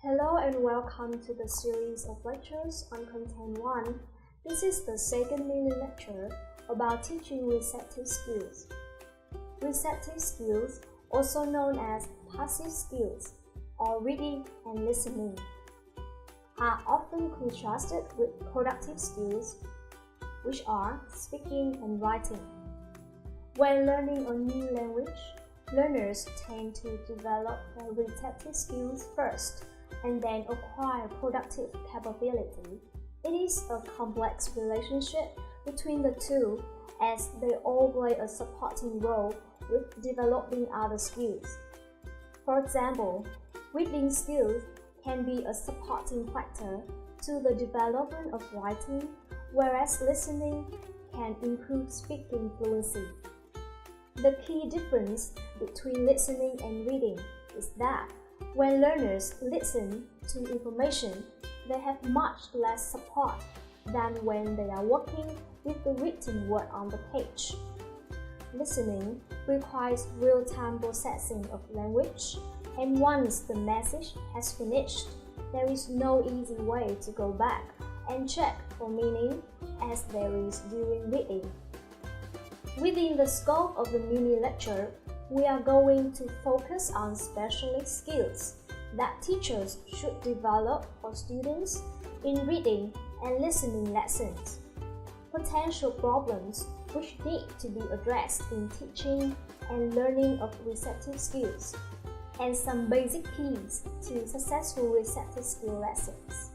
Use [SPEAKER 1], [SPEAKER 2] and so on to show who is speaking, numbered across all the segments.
[SPEAKER 1] Hello and welcome to the series of lectures on Content 1. This is the second mini lecture about teaching receptive skills. Receptive skills, also known as passive skills, or reading and listening, are often contrasted with productive skills, which are speaking and writing. When learning a new language, learners tend to develop their receptive skills first and then acquire productive capability. It is a complex relationship between the two, as they all play a supporting role with developing other skills. For example, reading skills can be a supporting factor to the development of writing, whereas listening can improve speaking fluency. The key difference between listening and reading is that when learners listen to information, they have much less support than when they are working with the written word on the page. Listening requires real-time processing of language, and once the message has finished, there is no easy way to go back and check for meaning as there is during reading. Within the scope of the mini lecture, we are going to focus on specialist skills that teachers should develop for students in reading and listening lessons, potential problems which need to be addressed in teaching and learning of receptive skills, and some basic keys to successful receptive skill lessons.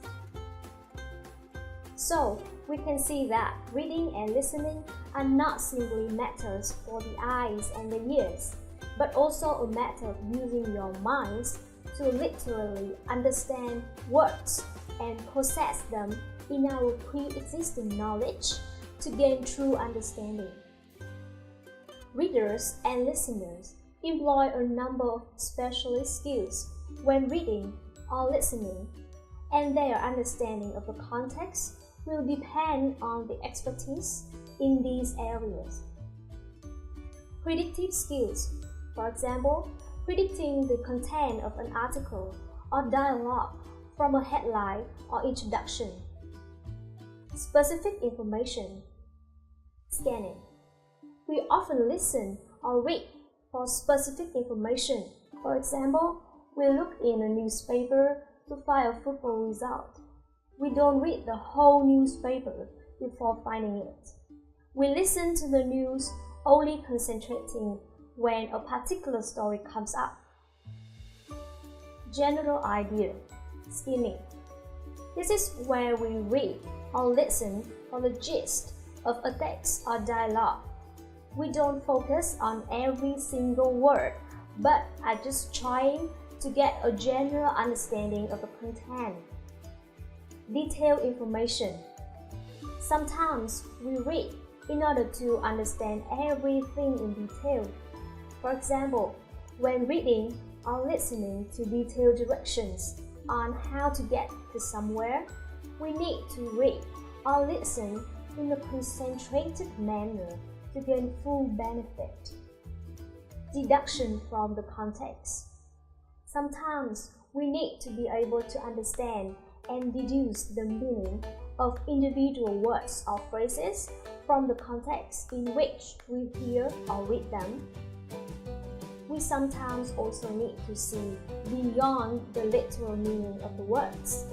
[SPEAKER 1] So, we can see that reading and listening are not simply matters for the eyes and the ears, but also a matter of using your minds to literally understand words and process them in our pre-existing knowledge to gain true understanding. Readers and listeners employ a number of specialist skills when reading or listening, and their understanding of the context will depend on the expertise in these areas. Predictive skills, for example, predicting the content of an article or dialogue from a headline or introduction. Specific information. Scanning. We often listen or read for specific information. For example, we look in a newspaper to find a football result. We don't read the whole newspaper before finding it. We listen to the news only concentrating when a particular story comes up. General idea, skimming. This is where we read or listen for the gist of a text or dialogue. We don't focus on every single word, but are just trying to get a general understanding of the content. Detailed information. Sometimes we read in order to understand everything in detail. For example, when reading or listening to detailed directions on how to get to somewhere, we need to read or listen in a concentrated manner to gain full benefit. Deduction from the context. Sometimes we need to be able to understand and deduce the meaning of individual words or phrases from the context in which we hear or read them. We sometimes also need to see beyond the literal meaning of the words.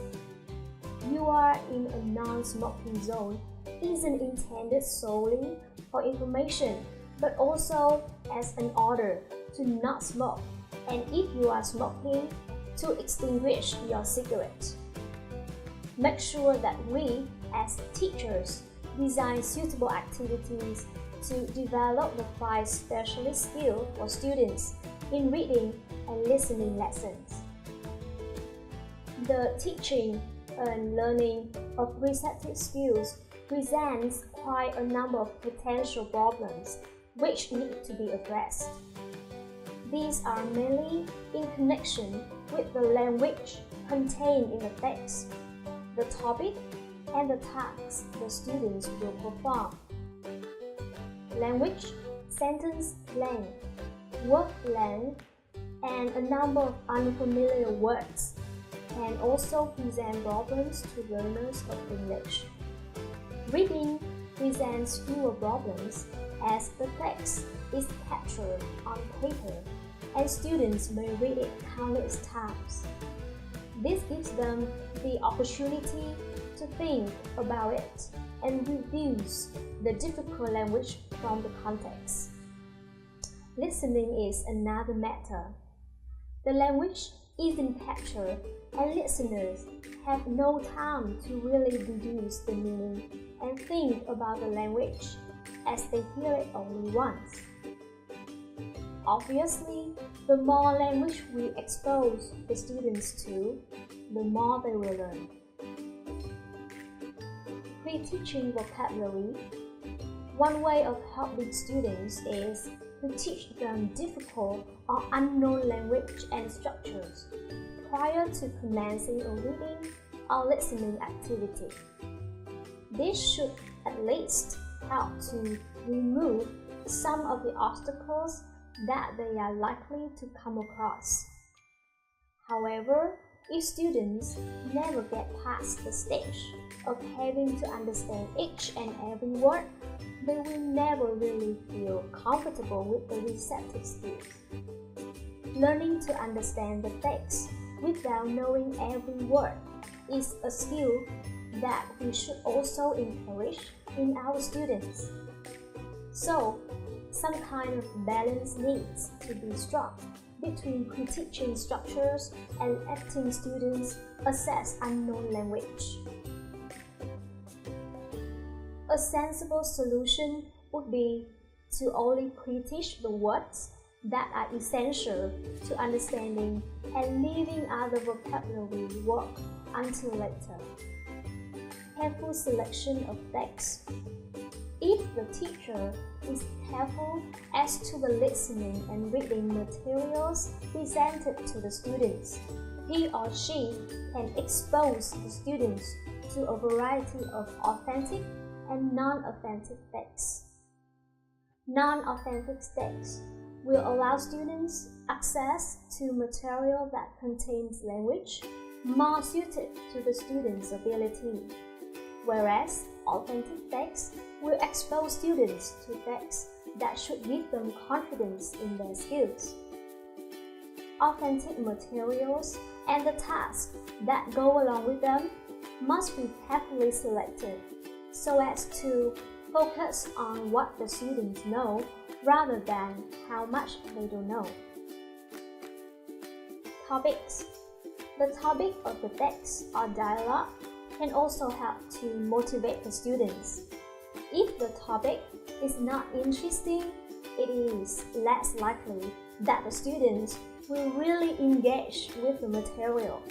[SPEAKER 1] "You are in a non-smoking zone" isn't intended solely for information, but also as an order to not smoke, and if you are smoking, to extinguish your cigarette. Make sure that we, as teachers, design suitable activities to develop the 5 specialist skills for students in reading and listening lessons. The teaching and learning of receptive skills presents quite a number of potential problems which need to be addressed. These are mainly in connection with the language contained in the text, the topic, and the tasks the students will perform. Language, sentence length, word length, and a number of unfamiliar words can also present problems to learners of English. Reading presents fewer problems as the text is captured on paper and students may read it countless times. This gives them the opportunity to think about it and reduce the difficult language from the context. Listening is another matter. The language isn't captured and listeners have no time to really deduce the meaning and think about the language as they hear it only once. Obviously, the more language we expose the students to, the more they will learn. Pre-teaching vocabulary. One way of helping students is to teach them difficult or unknown language and structures prior to commencing a reading or listening activity. This should at least help to remove some of the obstacles that they are likely to come across. However, if students never get past the stage of having to understand each and every word, they will never really feel comfortable with the receptive skills. Learning to understand the text without knowing every word is a skill that we should also encourage in our students. So, some kind of balance needs to be struck between pre-teaching structures and letting students access unknown language. A sensible solution would be to only pre-teach the words that are essential to understanding and leaving other vocabulary work until later. Careful selection of text. If the teacher is careful as to the listening and reading materials presented to the students, he or she can expose the students to a variety of authentic and non-authentic texts. Non-authentic texts will allow students access to material that contains language more suited to the student's ability, whereas authentic texts will expose students to texts that should give them confidence in their skills. Authentic materials and the tasks that go along with them must be carefully selected so as to focus on what the students know rather than how much they don't know. Topics. The topic of the text or dialogue can also help to motivate the students. If the topic is not interesting, it is less likely that the students will really engage with the material.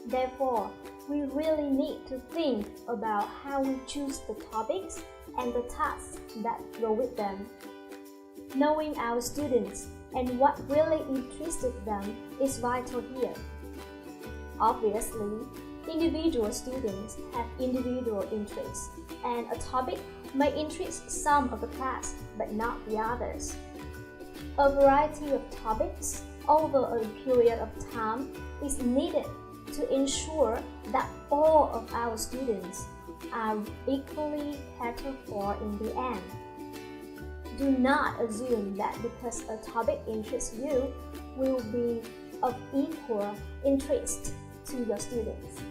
[SPEAKER 1] Therefore, we really need to think about how we choose the topics and the tasks that go with them. Knowing our students and what really interested them is vital here. Obviously, individual students have individual interests, and a topic may interest some of the class but not the others. A variety of topics over a period of time is needed to ensure that all of our students are equally catered for in the end. Do not assume that because a topic interests you will be of equal interest to your students.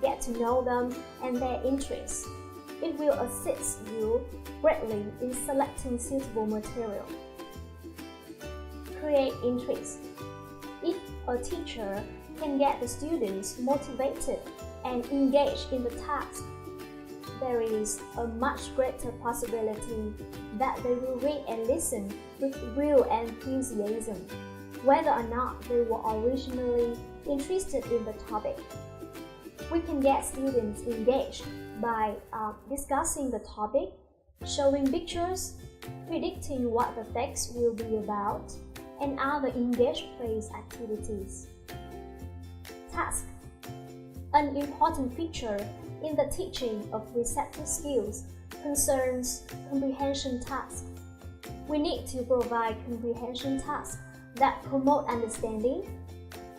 [SPEAKER 1] Get to know them and their interests. It will assist you greatly in selecting suitable material. Create interest. If a teacher can get the students motivated and engaged in the task, there is a much greater possibility that they will read and listen with real enthusiasm, whether or not they were originally interested in the topic. We can get students engaged by discussing the topic, showing pictures, predicting what the text will be about, and other engaged play activities. Task. An important feature in the teaching of receptive skills concerns comprehension tasks. We need to provide comprehension tasks that promote understanding,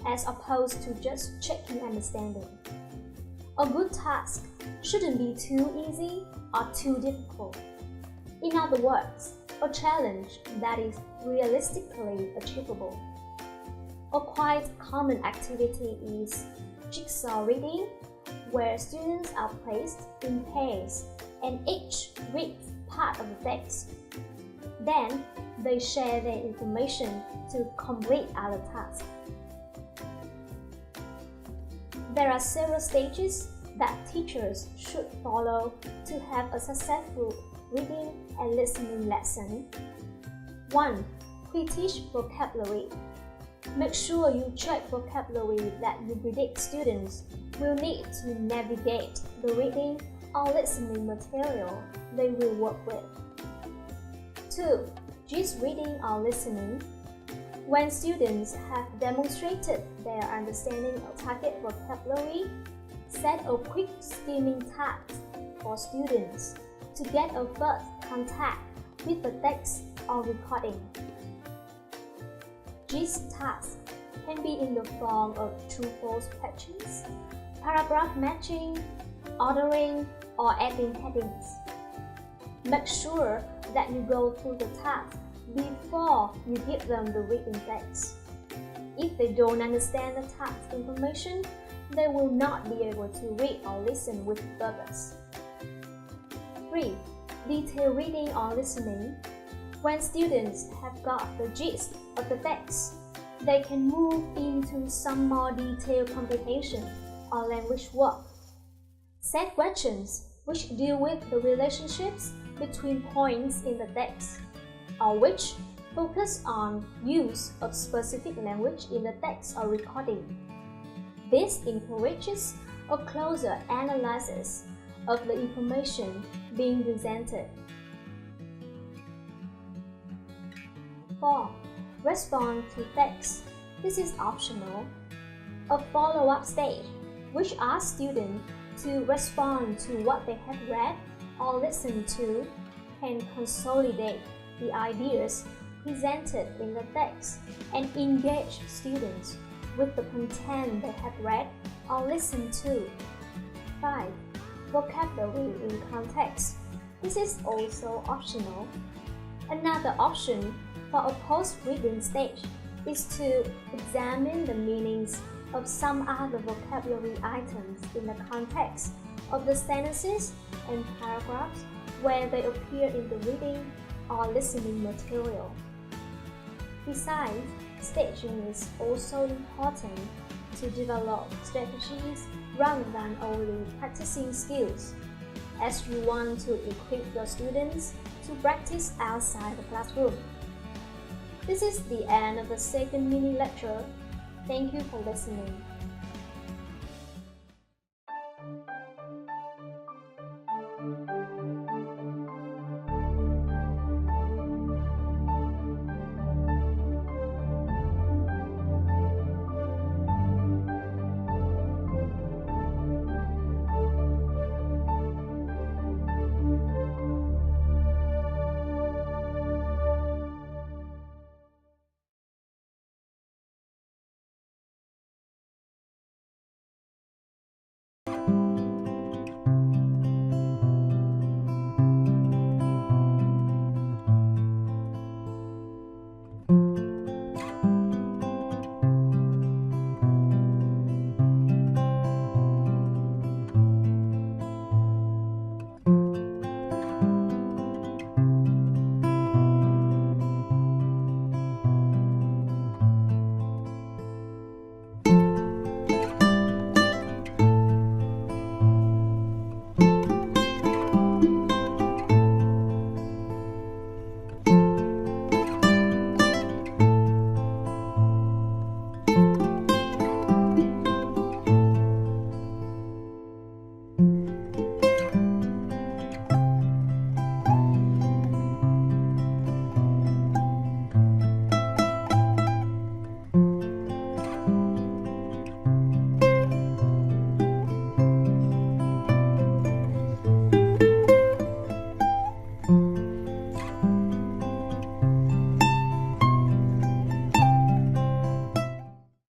[SPEAKER 1] as opposed to just checking understanding. A good task shouldn't be too easy or too difficult. In other words, a challenge that is realistically achievable. A quite common activity is jigsaw reading, where students are placed in pairs and each reads part of the text. Then, they share their information to complete other tasks. There are several stages that teachers should follow to have a successful reading and listening lesson. 1. Pre-teach vocabulary. Make sure you check vocabulary that you predict students will need to navigate the reading or listening material they will work with. 2. Gist reading or listening. When students have demonstrated their understanding of target vocabulary, set a quick skimming task for students to get a first contact with the text or recording. Gist tasks can be in the form of true-false questions, paragraph matching, ordering, or adding headings. Make sure that you go through the task before you give them the written text. If they don't understand the task information, they will not be able to read or listen with purpose. 3. Detailed reading or listening. When students have got the gist of the text, they can move into some more detailed comprehension or language work. Set questions which deal with the relationships between points in the text, or which focus on use of specific language in the text or recording. This encourages a closer analysis of the information being presented. 4. Respond to text. This is optional. A follow-up stage, which asks students to respond to what they have read or listened to, can consolidate the ideas presented in the text and engage students with the content they have read or listened to. 5. Vocabulary in context. This is also optional. Another option for a post-reading stage is to examine the meanings of some other vocabulary items in the context of the sentences and paragraphs where they appear in the reading or listening material. Besides, staging is also important to develop strategies rather than only practicing skills, as you want to equip your students to practice outside the classroom. This is the end of the second mini lecture. Thank you for listening.